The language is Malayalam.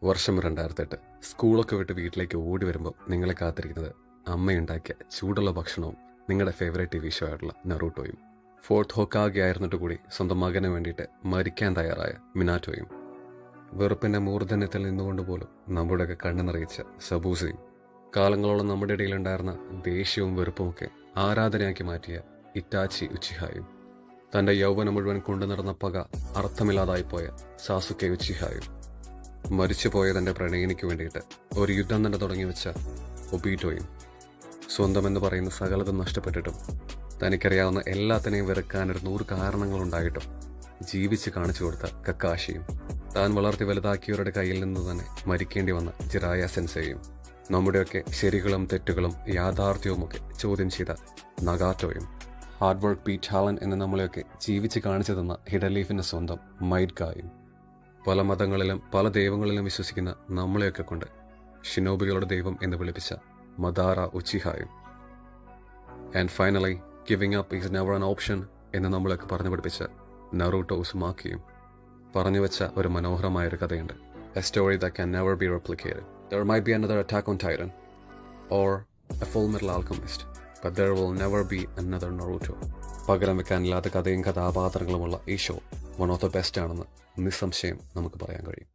വർഷം 2008. സ്കൂളൊക്കെ വിട്ട് വീട്ടിലേക്ക് ഓടി വരുമ്പോൾ നിങ്ങളെ കാത്തിരിക്കുന്നത് അമ്മയുണ്ടാക്കിയ ചൂടുള്ള ഭക്ഷണവും നിങ്ങളുടെ ഫേവറേറ്റ് TV ഷോ ആയിട്ടുള്ള നറൂട്ടോയും. ഫോർത്ത് ഹോക്കാഗെ ആയിരുന്നിട്ട് കൂടി സ്വന്തം മകന് വേണ്ടിയിട്ട് മരിക്കാൻ തയ്യാറായ മിനാറ്റോയും. വെറുപ്പിന്റെ മൂർധന്യത്തിൽ നിന്നുകൊണ്ട് പോലും നമ്മുടെയൊക്കെ കണ്ണു നിറയിച്ച സബൂസയും. കാലങ്ങളോളം നമ്മുടെ ഇടയിലുണ്ടായിരുന്ന ദേഷ്യവും വെറുപ്പുമൊക്കെ ആരാധനയാക്കി മാറ്റിയ ഇറ്റാച്ചി ഉച്ചിഹായും. തന്റെ യൗവനം മുഴുവൻ കൊണ്ടു നടന്ന പക അർത്ഥമില്ലാതായി പോയ സാസുക്കെ ഉച്ചിഹായും. മരിച്ചുപോയ തന്റെ പ്രണയിനിക്ക് വേണ്ടിയിട്ട് ഒരു യുദ്ധം തന്നെ തുടങ്ങി വെച്ച ഒബീറ്റോയും. സ്വന്തമെന്ന് പറയുന്ന സകലതും നഷ്ടപ്പെട്ടിട്ടും തനിക്കറിയാവുന്ന എല്ലാത്തിനെയും വെറുക്കാൻ ഒരു 100 കാരണങ്ങളുണ്ടായിട്ടും ജീവിച്ച് കാണിച്ചു കൊടുത്ത കക്കാശിയും. താൻ വളർത്തി വലുതാക്കിയവരുടെ കയ്യിൽ നിന്ന് തന്നെ മരിക്കേണ്ടി വന്ന ജിറായ സെൻസേയും. നമ്മുടെയൊക്കെ ശരികളും തെറ്റുകളും യാഥാർത്ഥ്യവുമൊക്കെ ചോദ്യം ചെയ്ത നഗാറ്റോയും. ഹാർഡ് വർക്ക് ബീറ്റ് ടാലന്റ് എന്ന് നമ്മളെയൊക്കെ ജീവിച്ച് കാണിച്ചു തന്ന ഹിഡലീഫിന്റെ സ്വന്തം മൈഡ്ഗായും. പല മതങ്ങളിലും പല ദൈവങ്ങളിലും വിശ്വസിക്കുന്ന നമ്മളെയൊക്കെ കൊണ്ട് ഷിനോബികളുടെ ദൈവം എന്ന് വിളിപ്പിച്ച മദാറ ഉച്ചിഹായും. And finally giving up is never an option എന്ന് നമ്മളൊക്കെ പറഞ്ഞു പഠിപ്പിച്ച നറൂട്ടോ ഉസുമാക്കിയും. പറഞ്ഞു വെച്ച ഒരു മനോഹരമായൊരു കഥയുണ്ട്. A story that can never be replicated. There might be another Attack on Titan or a Full Metal Alchemist, but there will never be another Naruto. പകരം വെക്കാനില്ലാത്ത കഥയും കഥാപാത്രങ്ങളുമുള്ള ഈ show one of the best ആണെന്ന് നിസ്സംശയം നമുക്ക് പറയാൻ കഴിയും.